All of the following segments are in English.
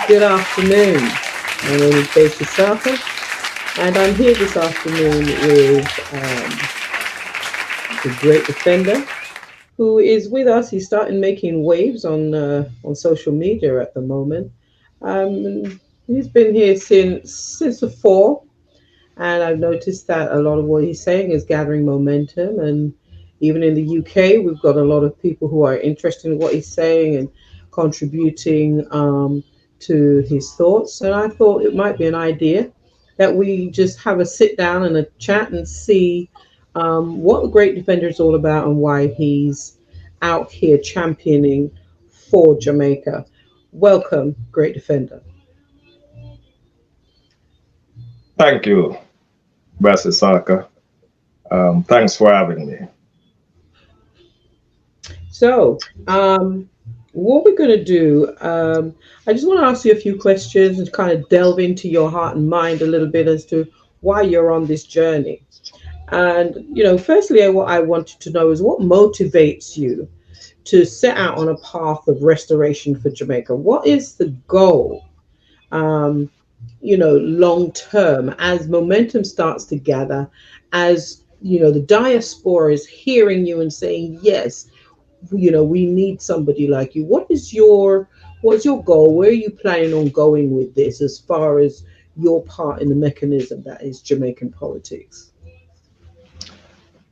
Good afternoon. My name is Becky Sarker, and I'm here this afternoon with the great defender who is with us. He's starting making waves on social media at the moment. He's been here since the fall, and I've noticed that a lot of what he's saying is gathering momentum. And even in the UK, we've got a lot of people who are interested in what he's saying and contributing to his thoughts. And I thought it might be an idea that we just have a sit down and a chat and see what the Great Defender is all about and why he's out here championing for Jamaica. Welcome, Great Defender. Thank you, Bessie Saka. Thanks for having me. So, what we're going to do, I just want to ask you a few questions and kind of delve into your heart and mind a little bit as to why you're on this journey. And, firstly, what I wanted to know is what motivates you to set out on a path of restoration for Jamaica? What is the goal, um, long term as momentum starts to gather, as, the diaspora is hearing you and saying, yes, we need somebody like you. What's your goal? Where are you planning on going with this as far as your part in the mechanism that is Jamaican politics?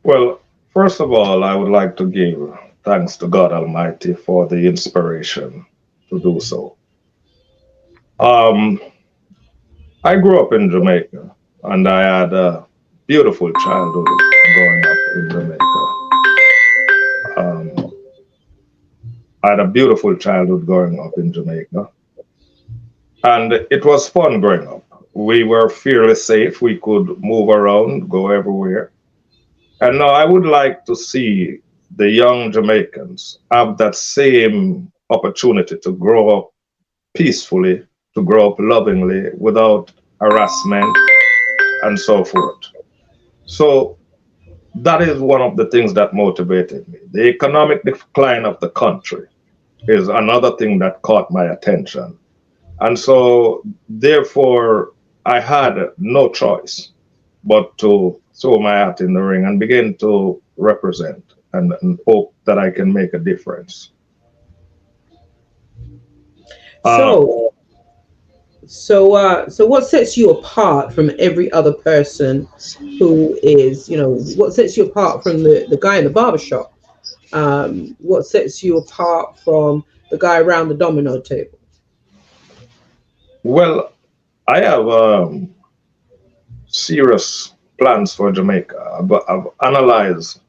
Well, first of all, I would like to give thanks to God Almighty for the inspiration to do so. Um, I grew up in Jamaica and I had a beautiful childhood growing up in Jamaica. Um, I had a beautiful childhood growing up in Jamaica, and it was fun growing up. We were fairly safe. We could move around, go everywhere. And now I would like to see the young Jamaicans have that same opportunity to grow up peacefully, to grow up lovingly, without harassment and so forth. So that is one of the things that motivated me. The economic decline of the country is another thing that caught my attention. And so, therefore, I had no choice but to throw my hat in the ring and begin to represent and hope that I can make a difference. Um, So, so what sets you apart from every other person who is, what sets you apart from the guy in the barber shop? What sets you apart from the guy around the domino table? well, I have serious plans for Jamaica. I've analyzed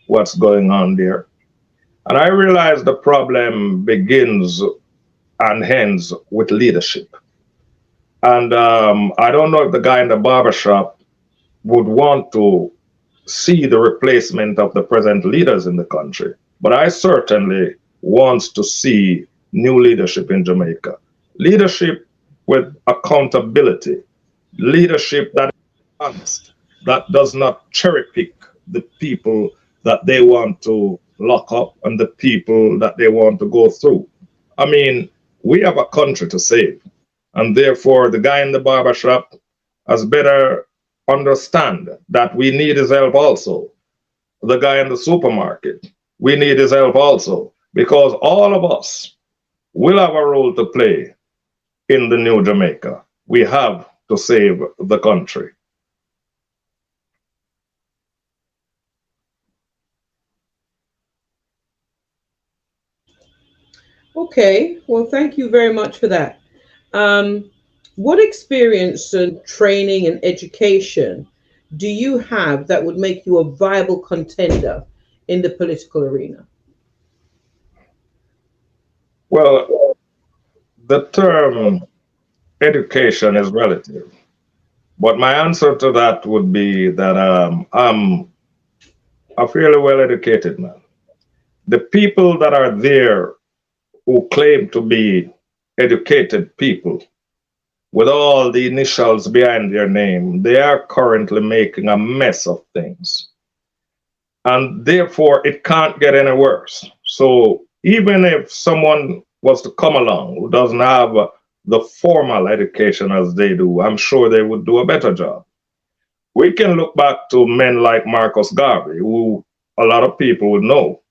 what's going on there. And I realize the problem begins and ends with leadership. And I don't know if the guy in the barbershop would want to see the replacement of the present leaders in the country, but I certainly want to see new leadership in Jamaica. Leadership with accountability, leadership that is honest, that does not cherry pick the people that they want to lock up and the people that they want to go through. I mean, we have a country to save. And therefore, the guy in the barber shop has better understand that we need his help also. The guy in the supermarket, we need his help also. Because all of us will have a role to play in the new Jamaica. We have to save the country. Okay, well, thank you very much for that. Um, what experience and training and education do you have that would make you a viable contender in the political arena? Well, the term education is relative, but my answer to that would be that I'm a fairly well educated man. The people that are there who claim to be educated people with all the initials behind their name, they are currently making a mess of things. And therefore, it can't get any worse. So even if someone was to come along who doesn't have the formal education as they do, I'm sure they would do a better job. We can look back to men like Marcus Garvey, who a lot of people would know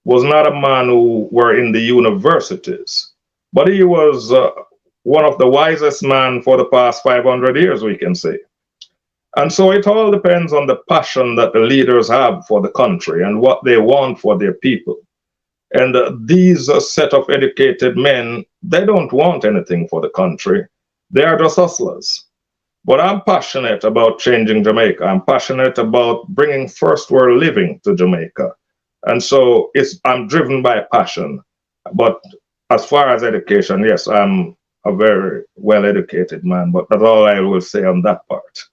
was not a man who were in the universities, but he was one of the wisest men for the past 500 years, we can say. And so it all depends on the passion that the leaders have for the country and what they want for their people. And these set of educated men, they don't want anything for the country. They are just hustlers. But I'm passionate about changing Jamaica. I'm passionate about bringing first world living to Jamaica. And so I'm driven by passion. But as far as education, yes, I'm a very well educated man, but that's all I will say on that part.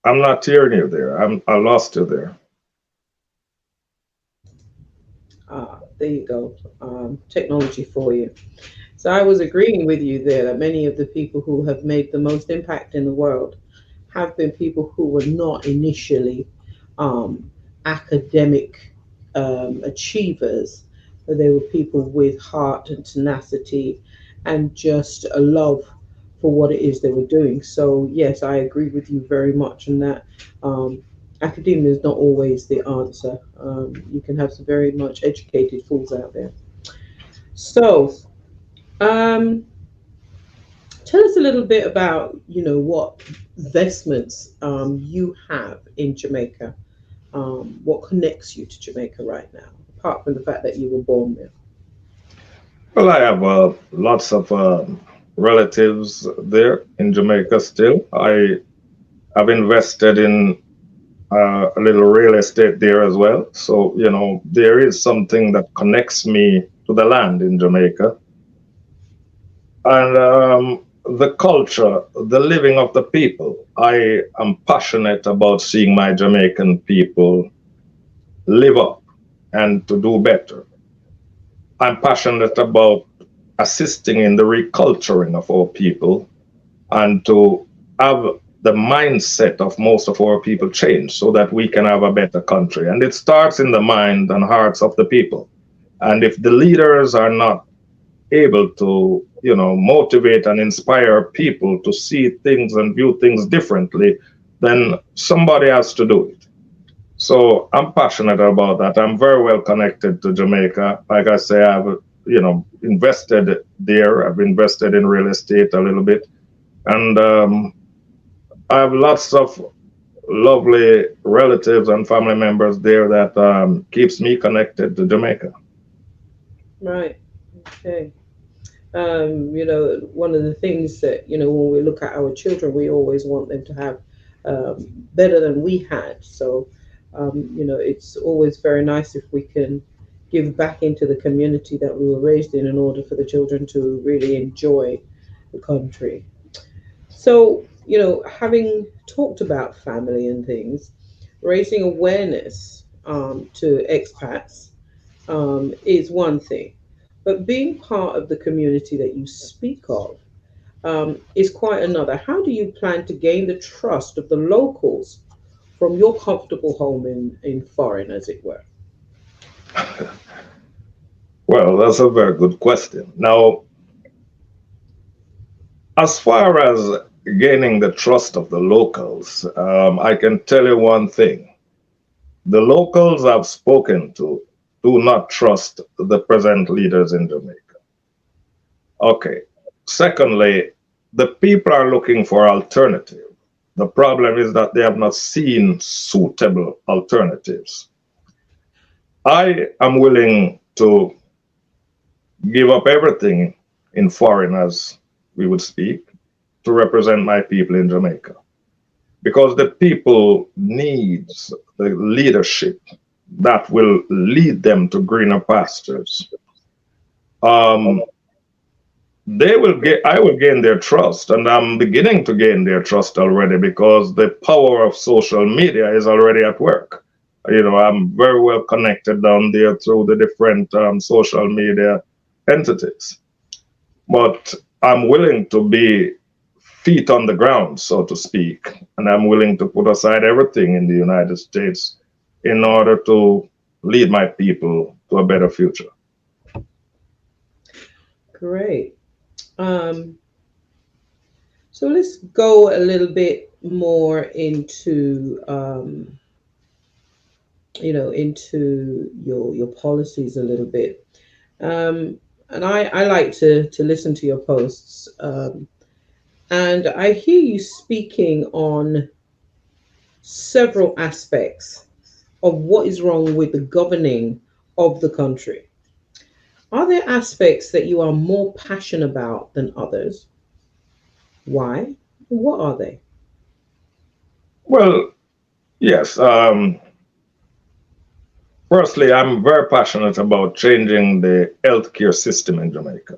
I'm not hearing you there. I lost you there. There you go. Technology for you. So I was agreeing with you there that many of the people who have made the most impact in the world have been people who were not initially um, academic achievers, but they were people with heart and tenacity and just a love for what it is they were doing. So, yes, I agree with you very much in that academia is not always the answer. You can have some very much educated fools out there. So, um, tell us a little bit about, what investments you have in Jamaica. What connects you to Jamaica right now, apart from the fact that you were born there? Well, I have lots of relatives there in Jamaica still. I have invested in a little real estate there as well. So, there is something that connects me to the land in Jamaica. And the culture, the living of the people. I am passionate about seeing my Jamaican people live up and to do better. I'm passionate about assisting in the reculturing of our people and to have the mindset of most of our people change so that we can have a better country. And it starts in the mind and hearts of the people. And if the leaders are not able to, motivate and inspire people to see things and view things differently, then somebody has to do it. So I'm passionate about that. I'm very well connected to Jamaica. Like I say, I've, invested there. I've invested in real estate a little bit. And I have lots of lovely relatives and family members there that keeps me connected to Jamaica. Right. Okay. One of the things that, when we look at our children, we always want them to have better than we had. So, it's always very nice if we can give back into the community that we were raised in order for the children to really enjoy the country. So, having talked about family and things, raising awareness to expats is one thing, but being part of the community that you speak of is quite another. How do you plan to gain the trust of the locals from your comfortable home in foreign, as it were? Well, that's a very good question. Now, as far as gaining the trust of the locals, I can tell you one thing. The locals I've spoken to do not trust the present leaders in Jamaica. Okay. Secondly, the people are looking for alternative. The problem is that they have not seen suitable alternatives. I am willing to give up everything in foreign, as we would speak, to represent my people in Jamaica. Because the people needs the leadership that will lead them to greener pastures. Um, I will gain their trust, and I'm beginning to gain their trust already because the power of social media is already at work. I'm very well connected down there through the different social media entities. But I'm willing to be feet on the ground, so to speak, and I'm willing to put aside everything in the United States in order to lead my people to a better future. Great. Um, so let's go a little bit more into into your policies a little bit. And I like to listen to your posts. And I hear you speaking on several aspects of what is wrong with the governing of the country. Are there aspects that you are more passionate about than others? Why? What are they? Well, yes. Firstly, I'm very passionate about changing the healthcare system in Jamaica.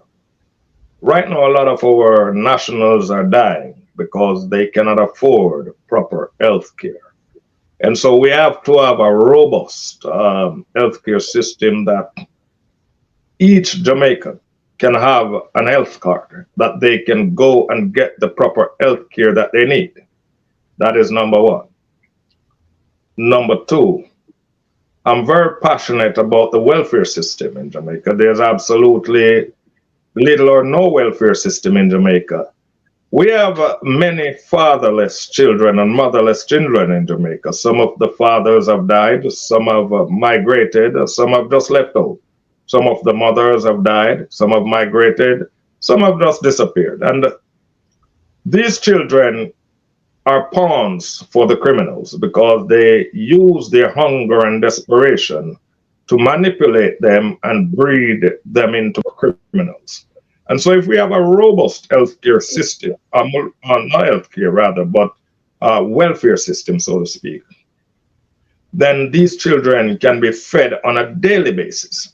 Right now, a lot of our nationals are dying because they cannot afford proper health care. And so we have to have a robust healthcare system that each Jamaican can have an health card, that they can go and get the proper health care that they need. That is number one. Number two, I'm very passionate about the welfare system in Jamaica. There's absolutely little or no welfare system in Jamaica. We have many fatherless children and motherless children in Jamaica. Some of the fathers have died, some have migrated, some have just left home. Some of the mothers have died, some have migrated, some have just disappeared. And these children are pawns for the criminals because they use their hunger and desperation to manipulate them and breed them into criminals. And so, if we have a robust healthcare system, not healthcare rather, but welfare system, so to speak, then these children can be fed on a daily basis.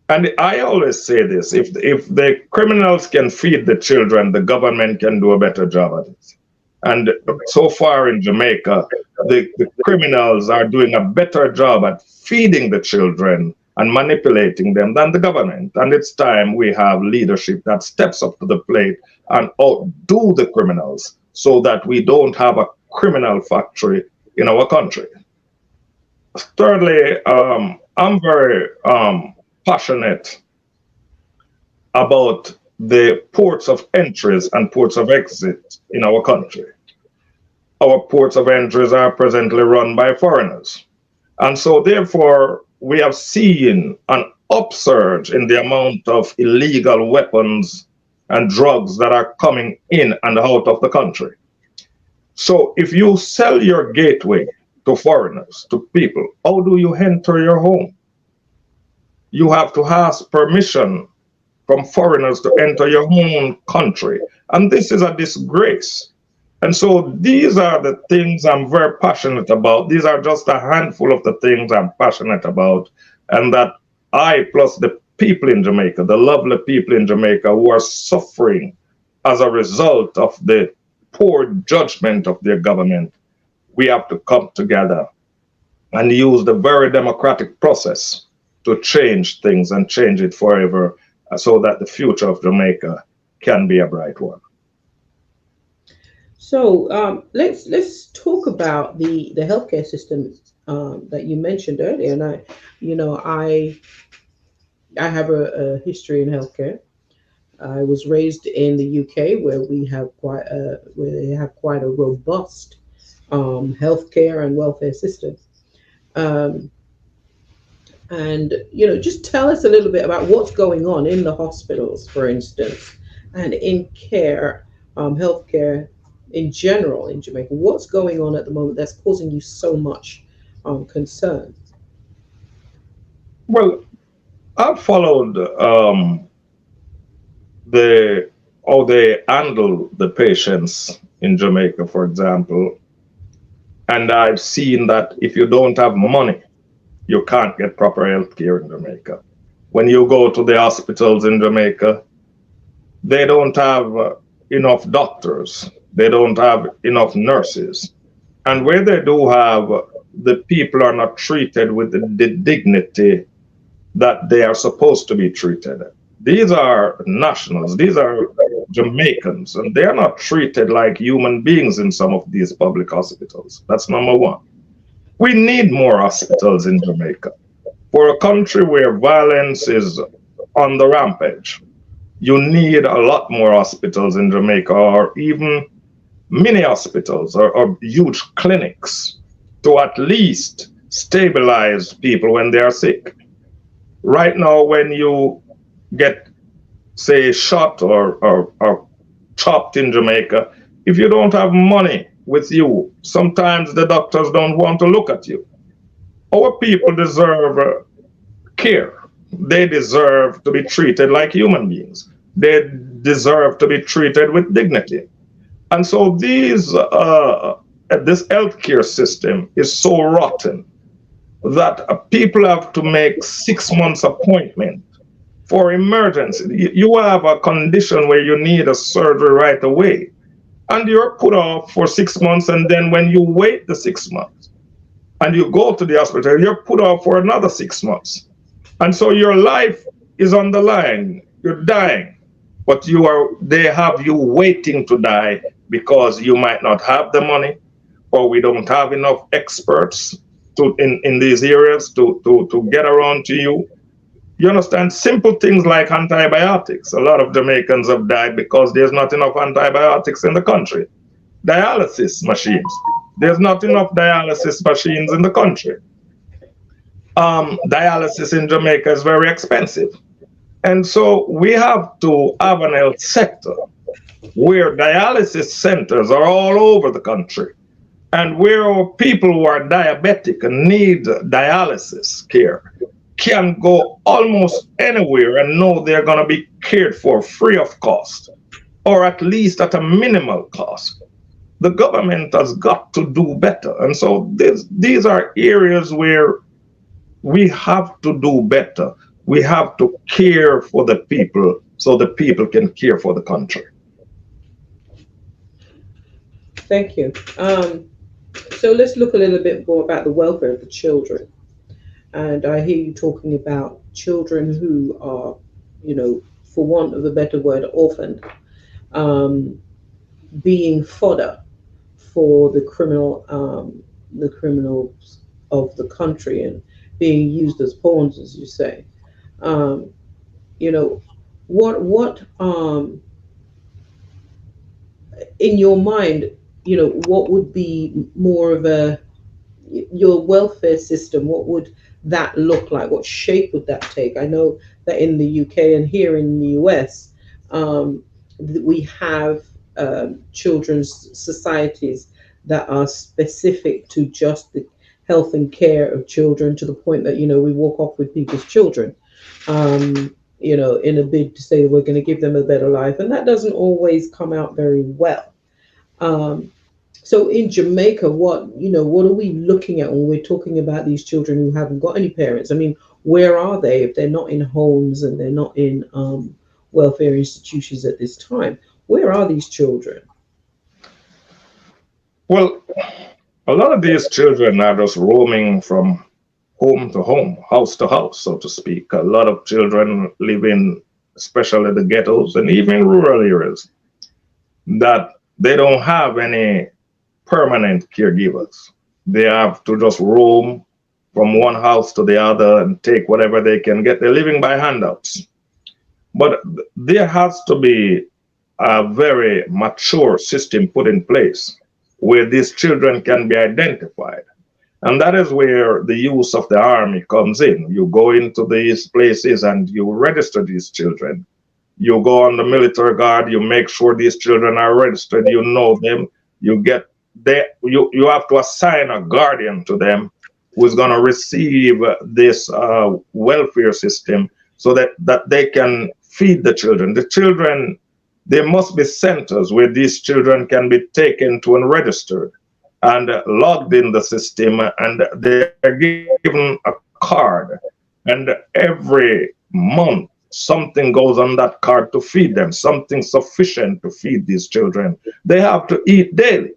And I always say this, if the criminals can feed the children, the government can do a better job at it. And so far in Jamaica, the criminals are doing a better job at feeding the children and manipulating them than the government. And it's time we have leadership that steps up to the plate and outdo the criminals so that we don't have a criminal factory in our country. Thirdly, I'm very passionate about the ports of entries and ports of exit in our country. Our ports of entries are presently run by foreigners. And so, therefore, we have seen an upsurge in the amount of illegal weapons and drugs that are coming in and out of the country. So, if you sell your gateway to foreigners, to people, how do you enter your home? You have to ask permission from foreigners to enter your own country. And this is a disgrace. And so these are the things I'm very passionate about. These are just a handful of the things I'm passionate about, and that I, plus the people in Jamaica, the lovely people in Jamaica who are suffering as a result of the poor judgment of their government, we have to come together and use the very democratic process to change things and change it forever so that the future of Jamaica can be a bright one. So let's talk about the healthcare system that you mentioned earlier. And I have a history in healthcare. I was raised in the UK where they have quite a robust healthcare and welfare system. Um, and just tell us a little bit about what's going on in the hospitals, for instance, and in healthcare in general in Jamaica. What's going on at the moment that's causing you so much concern? Well, I've followed the how they handle the patients in Jamaica, for example, and I've seen that if you don't have money, you can't get proper health care in Jamaica. When you go to the hospitals in Jamaica, they don't have enough doctors, they don't have enough nurses. And where they do have, the people are not treated with the dignity that they are supposed to be treated. These are nationals, these are Jamaicans, and they are not treated like human beings in some of these public hospitals. That's number one. We need more hospitals in Jamaica. For a country where violence is on the rampage, you need a lot more hospitals in Jamaica, or even mini hospitals or huge clinics to at least stabilize people when they are sick. Right now, when you get, say, shot or chopped in Jamaica, if you don't have money with you, sometimes the doctors don't want to look at you. Our people deserve care. They deserve to be treated like human beings. They deserve to be treated with dignity. And so this healthcare system is so rotten that people have to make 6 months appointment for emergency. You have a condition where you need a surgery right away, and you're put off for 6 months, and then when you wait the 6 months and you go to the hospital, you're put off for another 6 months. And so your life is on the line. You're dying, but they have you waiting to die because you might not have the money, or we don't have enough experts in these areas to get around to you. You understand? Simple things like antibiotics. A lot of Jamaicans have died because there's not enough antibiotics in the country. Dialysis machines. There's not enough dialysis machines in the country. Dialysis in Jamaica is very expensive. And so we have to have an health sector where dialysis centers are all over the country, and where people who are diabetic and need dialysis care can go almost anywhere and know they're going to be cared for free of cost, or at least at a minimal cost. The government has got to do better. And so these are areas where we have to do better. We have to care for the people so the people can care for the country. Thank you. So let's look a little bit more about the welfare of the children. And I hear you talking about children who are, for want of a better word, orphaned, um, being fodder for the criminals of the country, and being used as pawns, as you say. Um, you know, what in your mind, what would be more of a your welfare system? What would that look like? What shape would that take? I know that in the UK and here in the US, we have children's societies that are specific to just the health and care of children, to the point that we walk off with people's children, in a bid to say we're going to give them a better life, and that doesn't always come out very well. Um, so in Jamaica, what are we looking at when we're talking about these children who haven't got any parents? I mean, where are they if they're not in homes and they're not in welfare institutions at this time? Where are these children? Well, a lot of these children are just roaming from home to home, house to house, so to speak. A lot of children live in, especially the ghettos and even rural areas, that they don't have any permanent caregivers. They have to just roam from one house to the other and take whatever they can get. They're living by handouts. But there has to be a very mature system put in place where these children can be identified. And that is where the use of the army comes in. You go into these places and you register these children. You go on the military guard, you make sure these children are registered, you know them, you have to assign a guardian to them who's going to receive this welfare system so that they can feed the children. The children, there must be centers where these children can be taken to and registered and logged in the system, and they're given a card. And every month, something goes on that card to feed them, something sufficient to feed these children. They have to eat daily.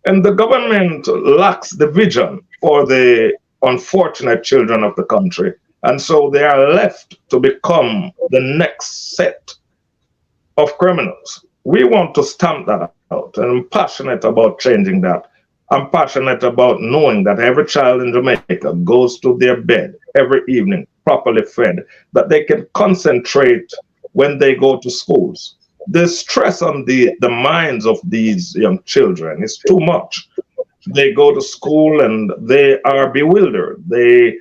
And the government lacks the vision for the unfortunate children of the country. And so they are left to become the next set of criminals. We want to stamp that out, and I'm passionate about changing that. I'm passionate about knowing that every child in Jamaica goes to their bed every evening properly fed, that they can concentrate when they go to schools. The stress on the minds of these young children is too much. They go to school and they are bewildered. They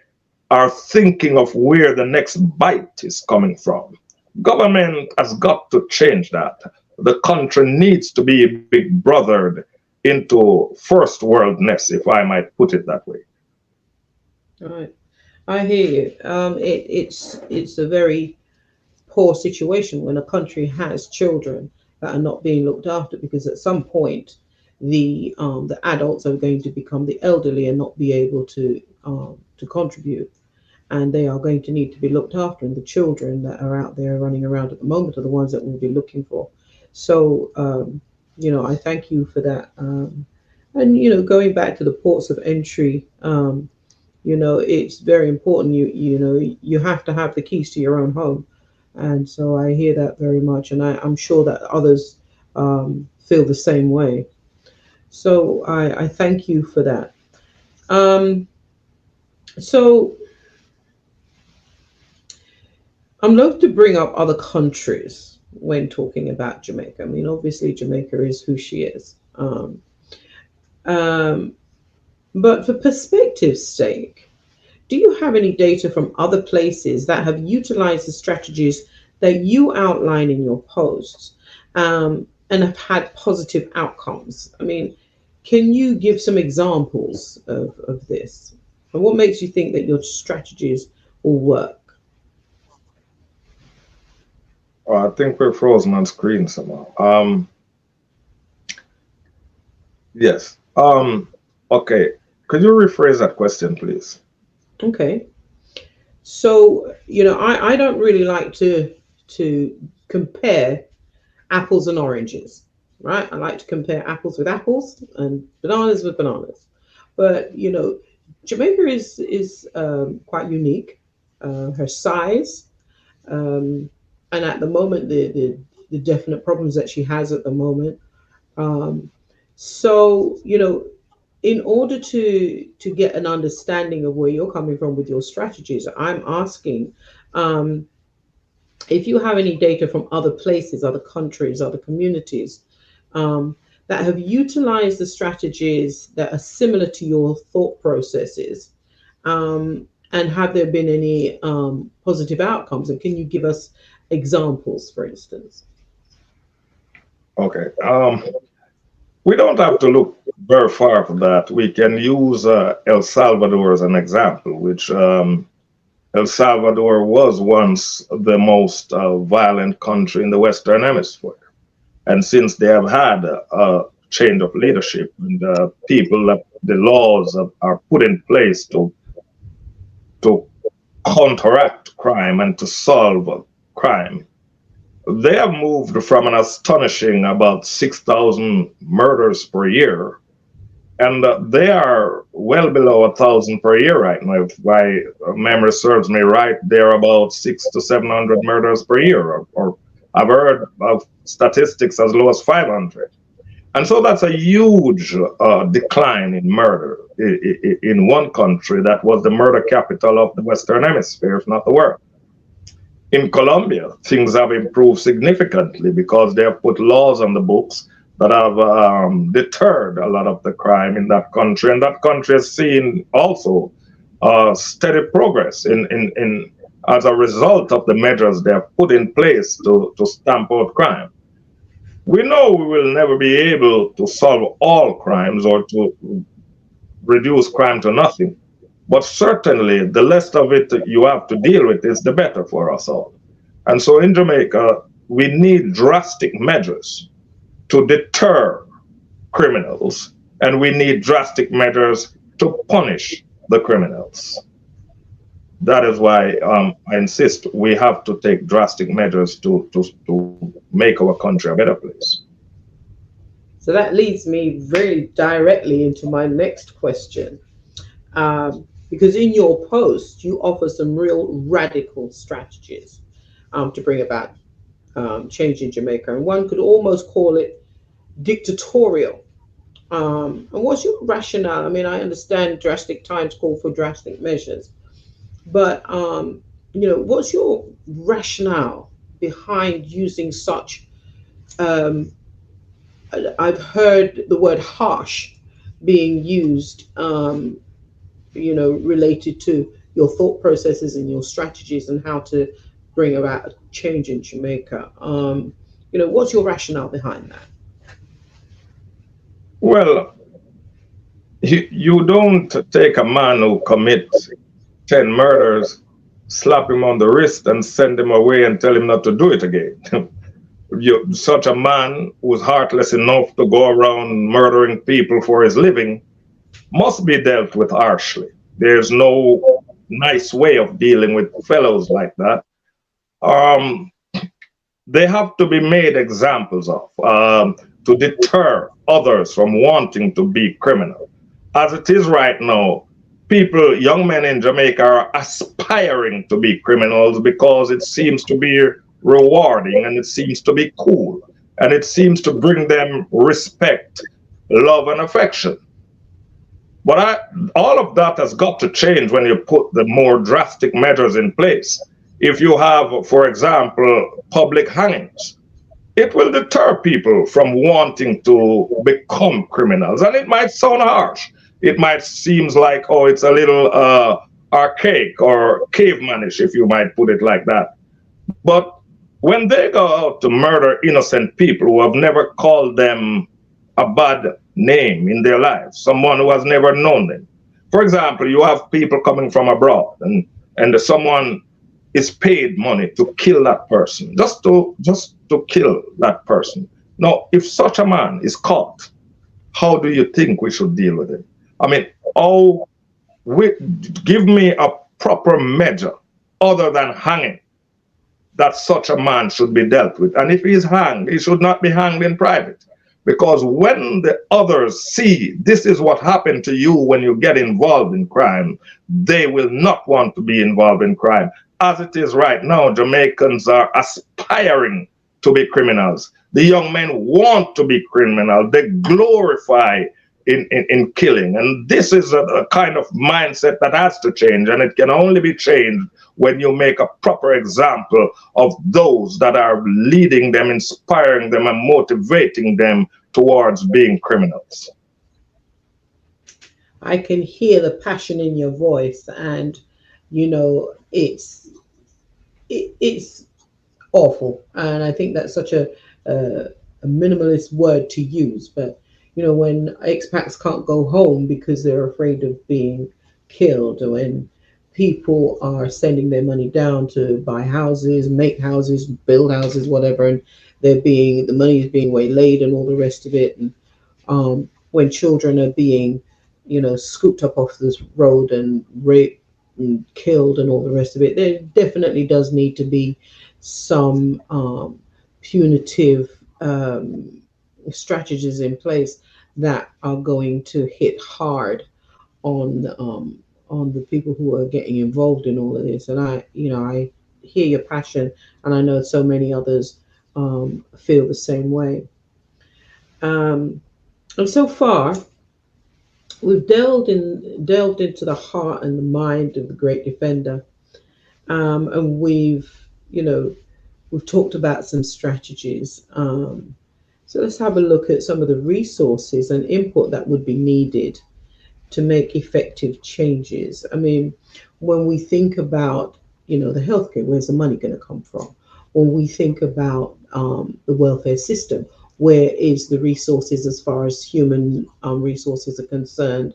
are thinking of where the next bite is coming from. Government has got to change that. The country needs to be big brothered into first worldness, if I might put it that way. All right. I hear you. It's a very poor situation when a country has children that are not being looked after, because at some point the adults are going to become the elderly and not be able to contribute, and they are going to need to be looked after, and the children that are out there running around at the moment are the ones that we'll be looking for. So I thank you for that. And going back to the ports of entry, it's very important. You have to have the keys to your own home, and so I hear that very much, and I'm sure that others feel the same way. So I thank you for that. Um, so I'm loath to bring up other countries when talking about Jamaica. I mean, obviously Jamaica is who she is. Um, but for perspective's sake, do you have any data from other places that have utilized the strategies that you outline in your posts, and have had positive outcomes? I mean, can you give some examples of this? And what makes you think that your strategies will work? I think we're frozen on screen somehow. Yes. Okay. Could you rephrase that question, please? Okay. So, I don't really like to compare apples and oranges, right? I like to compare apples with apples and bananas with bananas. But Jamaica is quite unique. Her size, um, and at the moment, the definite problems that she has at the moment. Um, so in order to get an understanding of where you're coming from with your strategies, I'm asking, um, if you have any data from other places, other countries, other communities, that have utilized the strategies that are similar to your thought processes, and have there been any positive outcomes? And can you give us examples, for instance? Okay. We don't have to look very far for that. We can use El Salvador as an example, which El Salvador was once the most violent country in the Western Hemisphere. And since they have had a change of leadership and people, the laws are put in place to counteract crime and to solve crime, they have moved from an astonishing about 6,000 murders per year, and they are well below 1,000 per year right now. If my memory serves me right, they're about 600 to 700 murders per year, or I've heard of statistics as low as 500. And so that's a huge decline in murder in one country that was the murder capital of the Western Hemisphere, if not the world. In Colombia, things have improved significantly because they have put laws on the books that have deterred a lot of the crime in that country. And that country has seen also steady progress in as a result of the measures they have put in place to stamp out crime. We know we will never be able to solve all crimes or to reduce crime to nothing. But certainly, the less of it you have to deal with is the better for us all. And so in Jamaica, we need drastic measures to deter criminals, and we need drastic measures to punish the criminals. That is why I insist we have to take drastic measures to make our country a better place. So that leads me very directly into my next question. Because in your post, you offer some real radical strategies to bring about change in Jamaica, and one could almost call it dictatorial. And what's your rationale? I mean, I understand drastic times call for drastic measures, but what's your rationale behind using such? Um, I've heard the word harsh being used, related to your thought processes and your strategies and how to bring about a change in Jamaica. What's your rationale behind that? Well, you don't take a man who commits 10 murders, slap him on the wrist, and send him away and tell him not to do it again. Such a man who's heartless enough to go around murdering people for his living must be dealt with harshly. There's no nice way of dealing with fellows like that. Um, they have to be made examples of to deter others from wanting to be criminal. As it is right now, people, young men in Jamaica, are aspiring to be criminals because it seems to be rewarding and it seems to be cool and it seems to bring them respect, love, and affection. But all of that has got to change when you put the more drastic measures in place. If you have, for example, public hangings, it will deter people from wanting to become criminals. And it might sound harsh. It might seem like, oh, it's a little archaic or cavemanish, if you might put it like that. But when they go out to murder innocent people who have never called them a bad name in their lives, someone who has never known them. For example, you have people coming from abroad and someone is paid money to kill that person, just to kill that person. Now, if such a man is caught, how do you think we should deal with it? I mean, oh, give me a proper measure other than hanging that such a man should be dealt with. And if he's hanged, he should not be hanged in private. Because when the others see this is what happened to you when you get involved in crime, they will not want to be involved in crime. As it is right now, Jamaicans are aspiring to be criminals. The young men want to be criminals. They glorify in killing. And this is a kind of mindset that has to change. And it can only be changed when you make a proper example of those that are leading them, inspiring them, and motivating them towards being criminals. I can hear the passion in your voice, and it's awful, and I think that's such a minimalist word to use. But when expats can't go home because they're afraid of being killed, or when people are sending their money down to buy houses, make houses, build houses, whatever, and the money is being waylaid and all the rest of it, and when children are being scooped up off this road and raped and killed and all the rest of it, there definitely does need to be some punitive strategies in place that are going to hit hard on the people who are getting involved in all of this. And I hear your passion, and I know so many others feel the same way. Um, and so far, we've delved into the heart and the mind of the great defender, and we've talked about some strategies. So let's have a look at some of the resources and input that would be needed to make effective changes. I mean, when we think about, the healthcare, where's the money going to come from? When we think about the welfare system, where is the resources as far as human resources are concerned?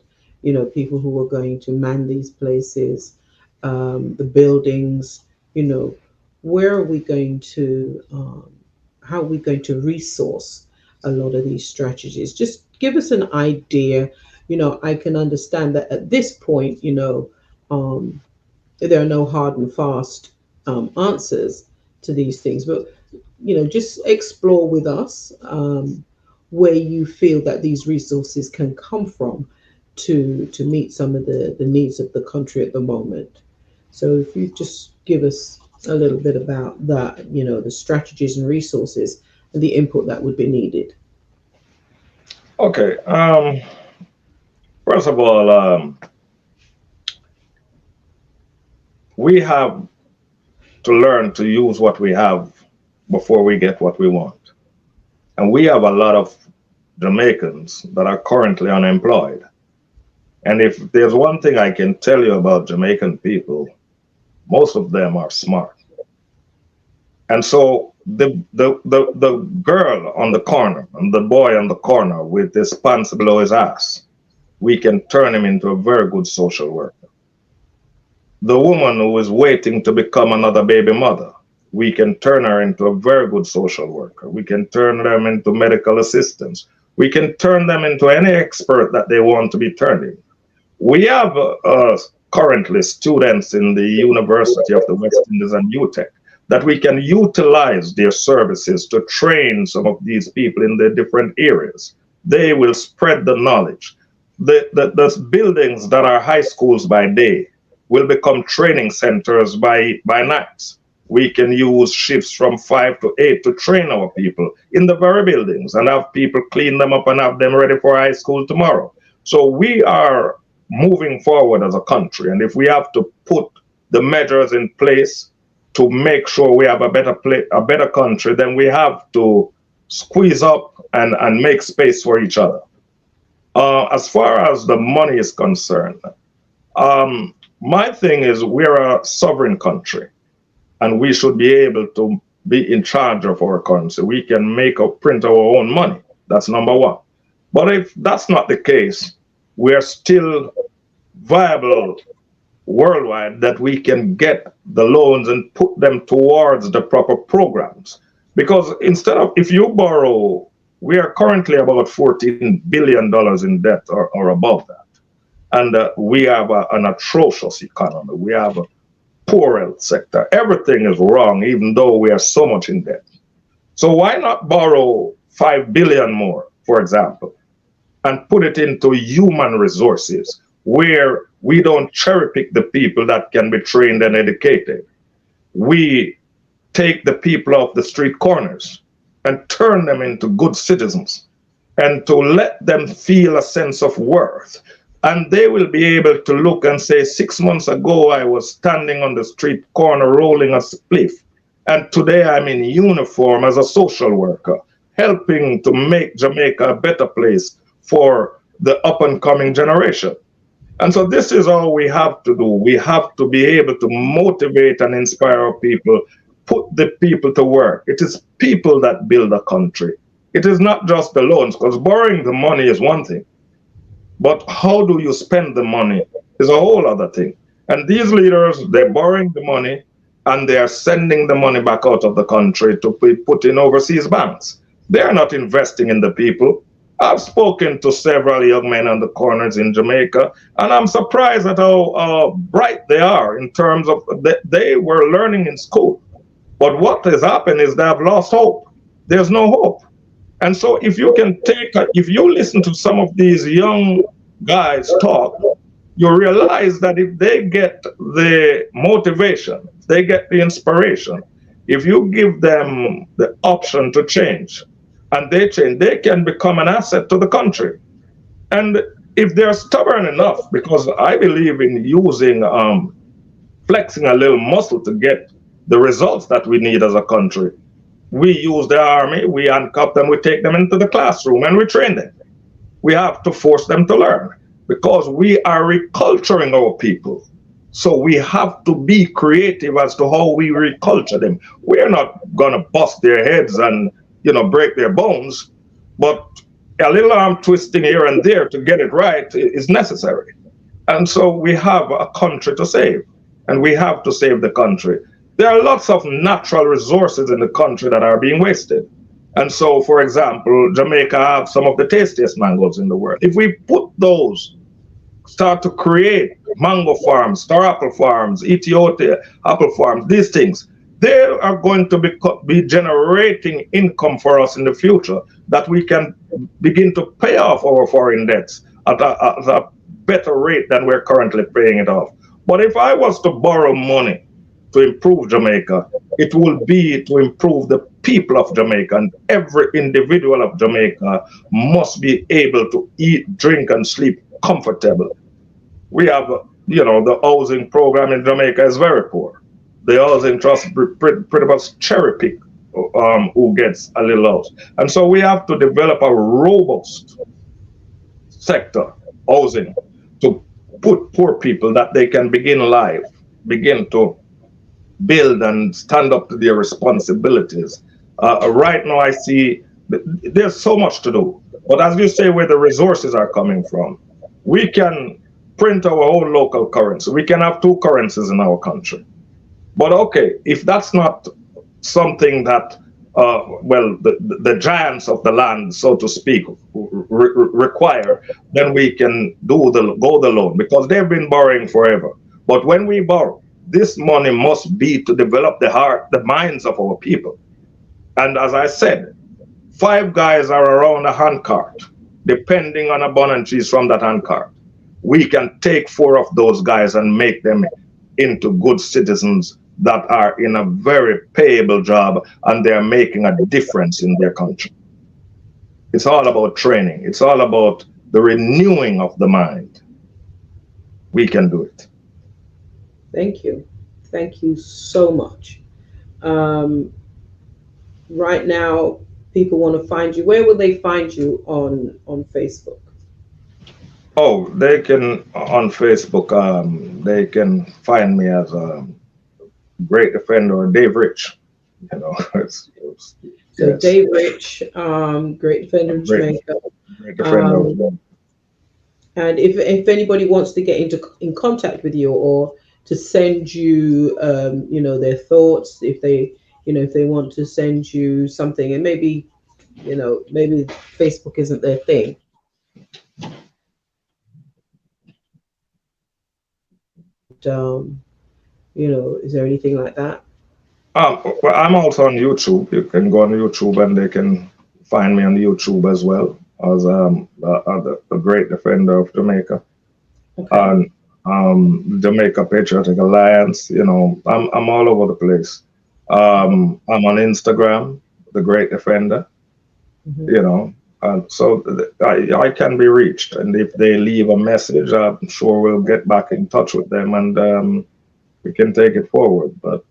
People who are going to man these places, the buildings, where are we going to, how are we going to resource a lot of these strategies? Just give us an idea. I can understand that at this point, there are no hard and fast answers to these things, but just explore with us where you feel that these resources can come from to meet some of the needs of the country at the moment. So if you just give us a little bit about that, the strategies and resources and the input that would be needed. Okay. First of all, we have to learn to use what we have before we get what we want. And we have a lot of Jamaicans that are currently unemployed. And if there's one thing I can tell you about Jamaican people, most of them are smart. And so the girl on the corner and the boy on the corner with his pants below his ass, we can turn him into a very good social worker. The woman who is waiting to become another baby mother, we can turn her into a very good social worker. We can turn them into medical assistants. We can turn them into any expert that they want to be turned in. We have currently students in the University of the West Indies and UTech that we can utilize their services to train some of these people in the different areas. They will spread the knowledge. The buildings that are high schools by day will become training centers by night. We can use shifts from 5 to 8 to train our people in the very buildings and have people clean them up and have them ready for high school tomorrow. So we are moving forward as a country. And if we have to put the measures in place to make sure we have a better country, then we have to squeeze up and make space for each other. As far as the money is concerned, my thing is we're a sovereign country and we should be able to be in charge of our currency. We can make or print our own money. That's number one. But if that's not the case, we're still viable worldwide that we can get the loans and put them towards the proper programs. Because instead of, if you borrow, we are currently about $14 billion in debt or above that. And we have an atrocious economy. We have a poor health sector. Everything is wrong, even though we are so much in debt. So why not borrow 5 billion more, for example, and put it into human resources where we don't cherry pick the people that can be trained and educated. We take the people off the street corners and turn them into good citizens and to let them feel a sense of worth. And they will be able to look and say, 6 months ago, I was standing on the street corner rolling a spliff. And today I'm in uniform as a social worker, helping to make Jamaica a better place for the up and coming generation. And so this is all we have to do. We have to be able to motivate and inspire our people, put the people to work. It is people that build a country. It is not just the loans, because borrowing the money is one thing. But how do you spend the money is a whole other thing. And these leaders, they're borrowing the money and they are sending the money back out of the country to be put in overseas banks. They're not investing in the people. I've spoken to several young men on the corners in Jamaica, and I'm surprised at how bright they are in terms of they were learning in school. But what has happened is they have lost hope. There's no hope. And so if you can if you listen to some of these young guys talk, you realize that if they get the motivation, they get the inspiration, if you give them the option to change and they change, they can become an asset to the country. And if they're stubborn enough, because I believe in using, flexing a little muscle to get the results that we need as a country, we use the army, we handcuff them, we take them into the classroom and we train them. We have to force them to learn because we are reculturing our people. So we have to be creative as to how we reculture them. We're not going to bust their heads and, break their bones, but a little arm twisting here and there to get it right is necessary. And so we have a country to save, and we have to save the country. There are lots of natural resources in the country that are being wasted. And so, for example, Jamaica have some of the tastiest mangoes in the world. If we put those, start to create mango farms, star apple farms, Ethiopia apple farms, these things, they are going to be generating income for us in the future that we can begin to pay off our foreign debts at a better rate than we're currently paying it off. But if I was to borrow money to improve Jamaica, it will be to improve the people of Jamaica. And every individual of Jamaica must be able to eat, drink, and sleep comfortable. We have, the housing program in Jamaica is very poor. The housing trust pretty much cherry pick who gets a little house. And so we have to develop a robust sector, housing, to put poor people that they can begin life, begin to build and stand up to their responsibilities. Right now, I see there's so much to do. But as you say, where the resources are coming from, we can print our own local currency. We can have two currencies in our country. But okay, if that's not something that, the giants of the land, so to speak, require, then we can go the loan, because they've been borrowing forever. But when we borrow, this money must be to develop the minds of our people. And as I said, 5 guys are around a handcart, depending on abundances from that handcart. We can take 4 of those guys and make them into good citizens that are in a very payable job, and they're making a difference in their country. It's all about training. It's all about the renewing of the mind. We can do it. Thank you. Thank you so much. Right now, people want to find you. Where will they find you on Facebook? Oh, they can on Facebook. They can find me as Great Defender or Dave Rich. So Yes. Dave Rich, Great Defender of Great, Jamaica. Great Defender. And if anybody wants to get in contact with you, or to send you, their thoughts, if they want to send you something, and maybe Facebook isn't their thing. Is there anything like that? Well, I'm also on YouTube. You can go on YouTube and they can find me on YouTube as well as the Great Defender of Jamaica. Okay. And Jamaica Patriotic Alliance. I'm all over the place. I'm on Instagram, the Great Defender. Mhm. So I can be reached, and if they leave a message, I'm sure we'll get back in touch with them, and we can take it forward. But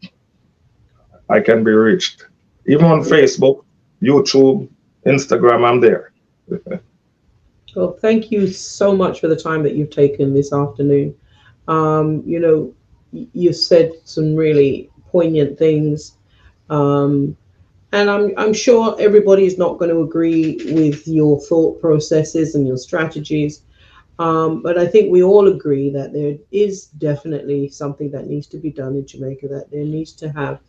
I can be reached, even on Facebook, YouTube, Instagram. I'm there. Well, thank you so much for the time that you've taken this afternoon. You've said some really poignant things, and I'm sure everybody's not going to agree with your thought processes and your strategies. But I think we all agree that there is definitely something that needs to be done in Jamaica, that there needs to have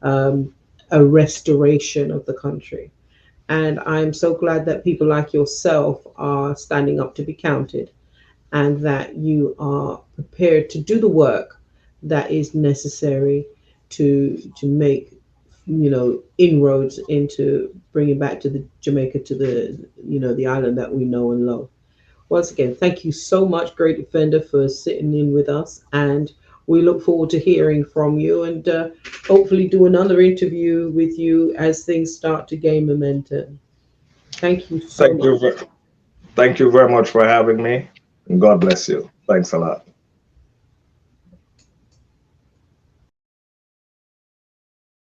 a restoration of the country. And I'm so glad that people like yourself are standing up to be counted, and that you are prepared to do the work that is necessary to make inroads into bringing back to the Jamaica to the island that we know and love. Once again, thank you so much, Great Defender, for sitting in with us, and we look forward to hearing from you, and hopefully do another interview with you as things start to gain momentum. Thank you so Thank much. you. Thank you very much for having me, and God bless you. Thanks a lot.